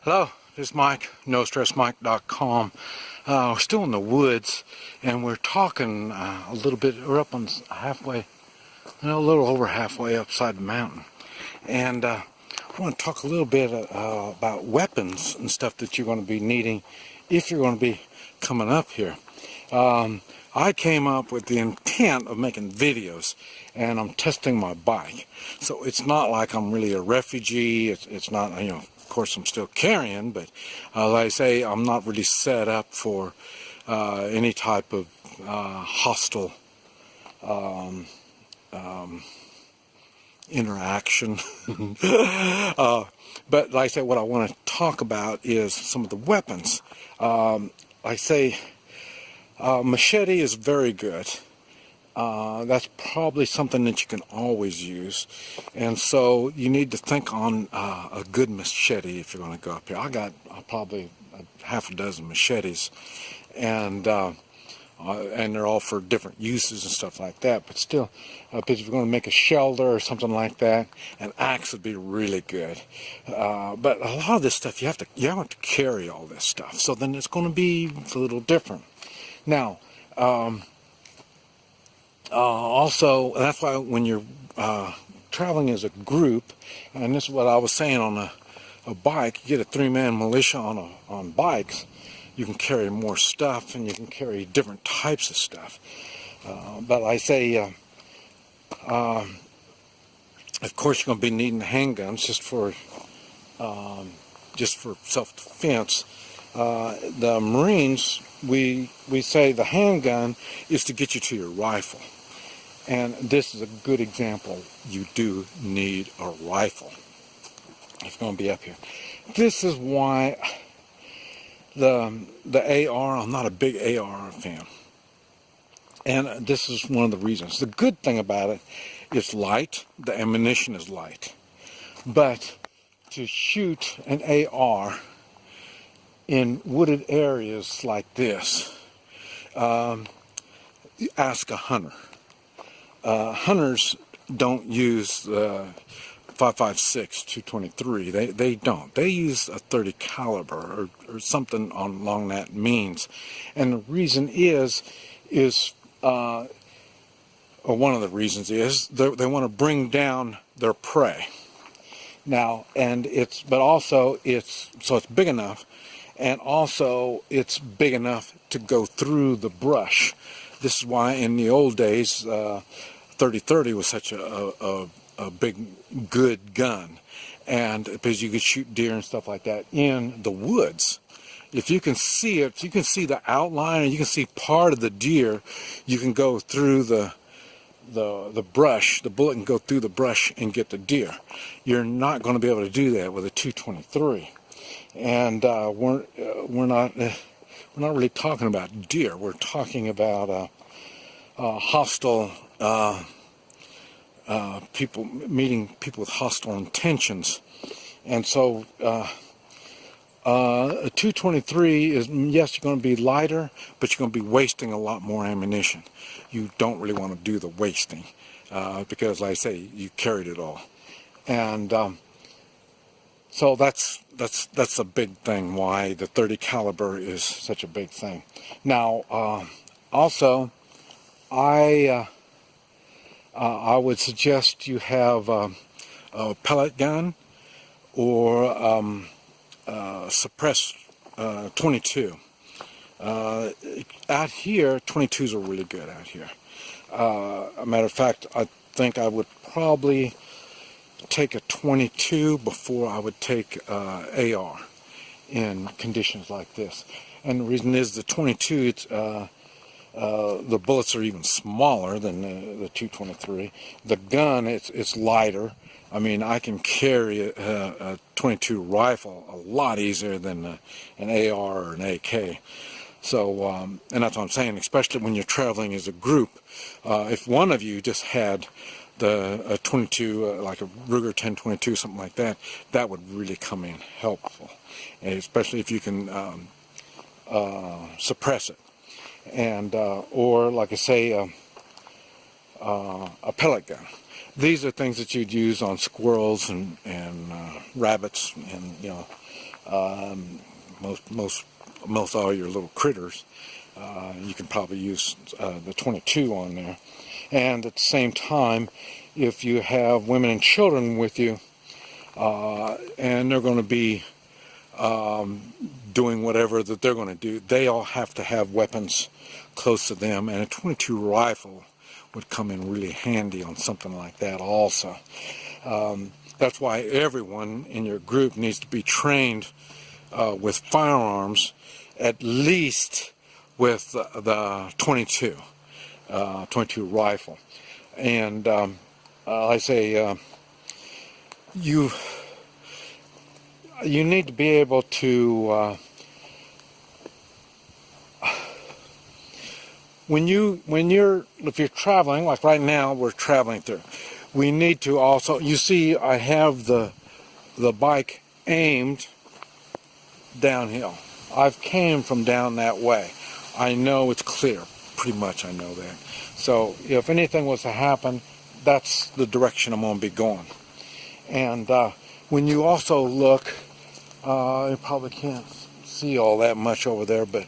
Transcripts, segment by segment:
Hello, this is Mike, NoStressMike.com. We're still in the woods, and we're talking a little bit. We're up on halfway, a little over halfway upside the mountain, and I want to talk a little bit about weapons and stuff that you're going to be needing if you're going to be coming up here. I came up with the intent of making videos, and I'm testing my bike, so it's not like I'm really a refugee. It's not, of course I'm still carrying, but like I say, I'm not really set up for any type of hostile interaction. But like I say, what I want to talk about is some of the weapons. Machete is very good. That's probably something that you can always use, and so you need to think on a good machete if you're going to go up here. I got probably half a dozen machetes, and they're all for different uses and stuff like that. But still, because if you're going to make a shelter or something like that, an axe would be really good. But a lot of this stuff you have to carry all this stuff, so then it's going to be a little different. Now. Also, that's why when you're traveling as a group, and this is what I was saying on a bike, you get a three-man militia on bikes, you can carry more stuff and you can carry different types of stuff. But I say, of course, you're going to be needing handguns just for self-defense. The Marines, we say the handgun is to get you to your rifle. And this is a good example. You do need a rifle if you're going to be up here. This is why the AR, I'm not a big AR fan. And this is one of the reasons. The good thing about it, it's light. The ammunition is light. But to shoot an AR in wooded areas like this, ask a hunter. Hunters don't use 5.56 223. They don't. They use a 30 caliber or something along that means, and the reason is or one of the reasons is they want to bring down their prey. Now, and it's big enough. And also, it's big enough to go through the brush. This is why in the old days, 30-30 was such a big, good gun. And because you could shoot deer and stuff like that in the woods. If you can see it, if you can see the outline, and you can see part of the deer, you can go through the brush. The bullet can go through the brush and get the deer. You're not going to be able to do that with a 223. And we're not really talking about deer. We're talking about hostile people, meeting people with hostile intentions. And so a 223 is, yes, you're going to be lighter, but you're going to be wasting a lot more ammunition. You don't really want to do the wasting because, like I say, you carried it all. And so that's a big thing why the 30 caliber is such a big thing. Now, also, I would suggest you have a pellet gun or suppressed 22. Out here, 22s are really good out here. A matter of fact, I think I would probably take a 22 before I would take AR in conditions like this. And the reason is the 22, it's, the bullets are even smaller than the 223. The gun, it's lighter. I mean, I can carry a 22 rifle a lot easier than an AR or an AK. So, and that's what I'm saying, especially when you're traveling as a group. If one of you just had the 22, like a Ruger 1022, something like that, that would really come in helpful, and especially if you can suppress it, and or like I say, a pellet gun. These are things that you'd use on squirrels and rabbits and most all your little critters. You can probably use the 22 on there. And at the same time, if you have women and children with you, and they're going to be doing whatever that they're going to do, they all have to have weapons close to them, and a 22 rifle would come in really handy on something like that also. That's why everyone in your group needs to be trained with firearms, at least with the 22 rifle. And I say you need to be able to if you're traveling, like right now we're traveling through, we need to also, you see I have the bike aimed downhill. I've came from down that way. I know it's clear, pretty much I know that. So if anything was to happen, that's the direction I'm going to be going. And when you also look, you probably can't see all that much over there, but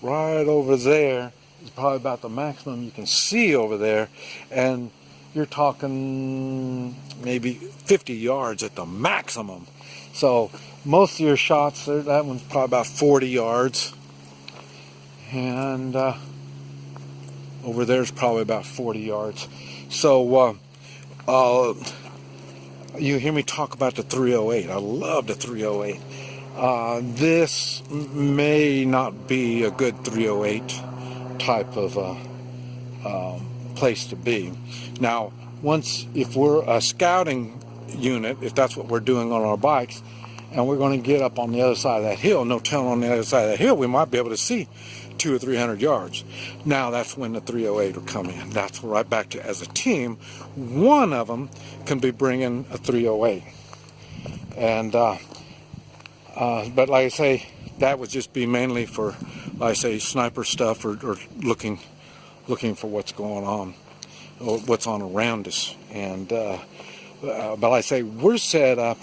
right over there is probably about the maximum you can see over there, and you're talking maybe 50 yards at the maximum. So most of your shots, that one's probably about 40 yards, and over there's probably about 40 yards. So you hear me talk about the 308. I love the 308. This may not be a good 308 type of place to be. Now, if we're a scouting unit, if that's what we're doing on our bikes, and we're going to get up on the other side of that hill, no telling on the other side of that hill, we might be able to see 200 or 300 yards. Now that's when the 308 will come in. That's right back to, as a team, one of them can be bringing a 308. And but like I say, that would just be mainly for, like I say, sniper stuff, or looking for what's going on, or what's on around us. And but like I say, we're set up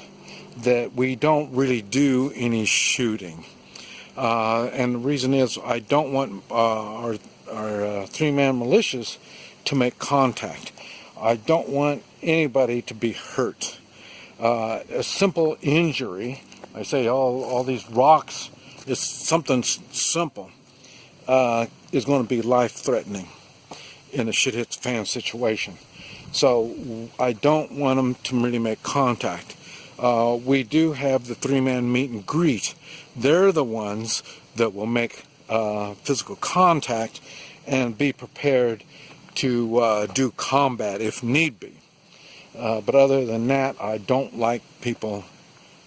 that we don't really do any shooting. And the reason is, I don't want our three-man militias to make contact. I don't want anybody to be hurt. A simple injury, I say all these rocks, is something simple, is going to be life-threatening in a shit-hits-fan situation. So I don't want them to really make contact. We do have the three-man meet and greet. They're the ones that will make physical contact and be prepared to do combat if need be. But other than that, I don't like people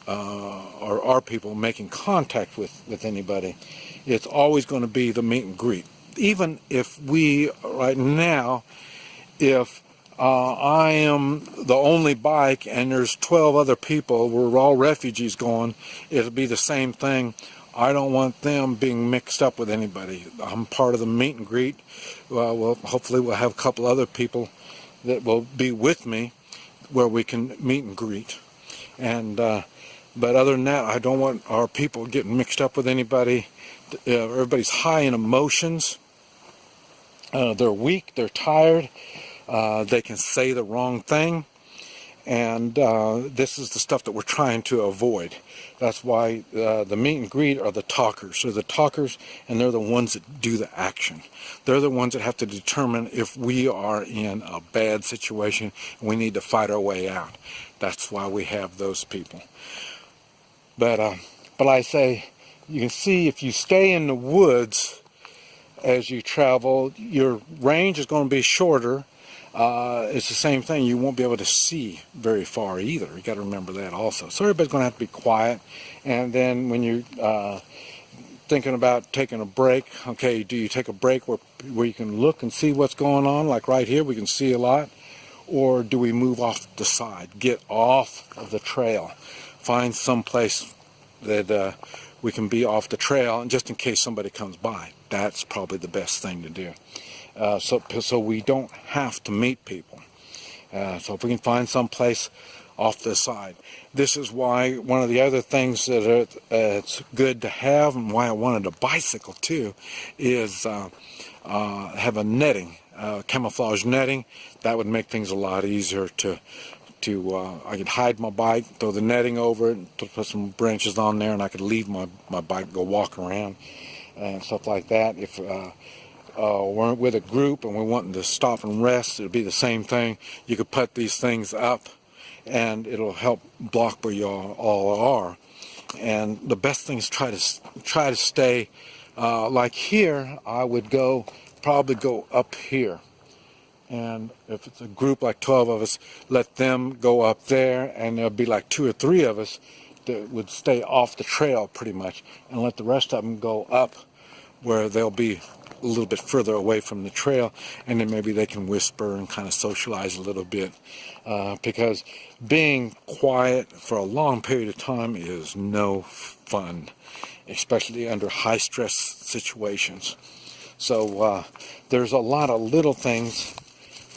or our people making contact with anybody. It's always going to be the meet and greet. Even if we, right now, if I am the only bike and there's 12 other people, we're all refugees going, it'll be the same thing. I don't want them being mixed up with anybody. I'm part of the meet and greet. Well, hopefully we'll have a couple other people that will be with me where we can meet and greet. And but other than that, I don't want our people getting mixed up with anybody. Everybody's high in emotions. They're weak, they're tired. They can say the wrong thing, and this is the stuff that we're trying to avoid. That's why the meet and greet are the talkers. They're the talkers, and they're the ones that do the action. They're the ones that have to determine if we are in a bad situation and we need to fight our way out. That's why we have those people. But I say, you can see if you stay in the woods as you travel, your range is going to be shorter. It's the same thing. You won't be able to see very far either. You got to remember that also. So everybody's going to have to be quiet. And then when you're thinking about taking a break, okay, do you take a break where you can look and see what's going on? Like right here, we can see a lot. Or do we move off the side, get off of the trail, find some place that we can be off the trail, and just in case somebody comes by, that's probably the best thing to do. So we don't have to meet people. So if we can find some place off the side. This is why one of the other things that it's good to have, and why I wanted a bicycle too, is have a netting, camouflage netting. That would make things a lot easier to I could hide my bike, throw the netting over it, put some branches on there, and I could leave my bike, go walk around and stuff like that. If we're with a group and we're wanting to stop and rest, it'll be the same thing. You could put these things up and it'll help block where you all are. And the best thing is try to stay like here. I would probably go up here. And if it's a group like 12 of us, let them go up there, and there'll be like 2 or 3 of us that would stay off the trail pretty much, and let the rest of them go up where they'll be a little bit further away from the trail, and then maybe they can whisper and kind of socialize a little bit, because being quiet for a long period of time is no fun, especially under high stress situations. So there's a lot of little things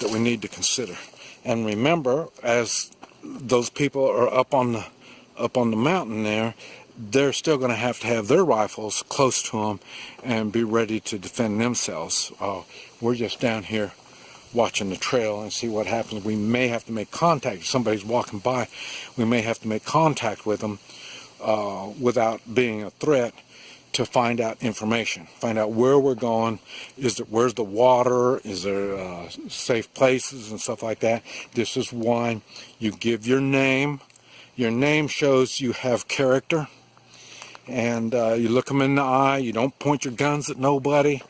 that we need to consider. And remember, as those people are up on the mountain there, they're still going to have their rifles close to them and be ready to defend themselves. We're just down here watching the trail and see what happens. We may have to make contact. If somebody's walking by, we may have to make contact with them without being a threat, to find out information, find out where we're going, where's the water, is there safe places and stuff like that. This is why you give your name. Your name shows you have character, and you look them in the eye. You don't point your guns at nobody.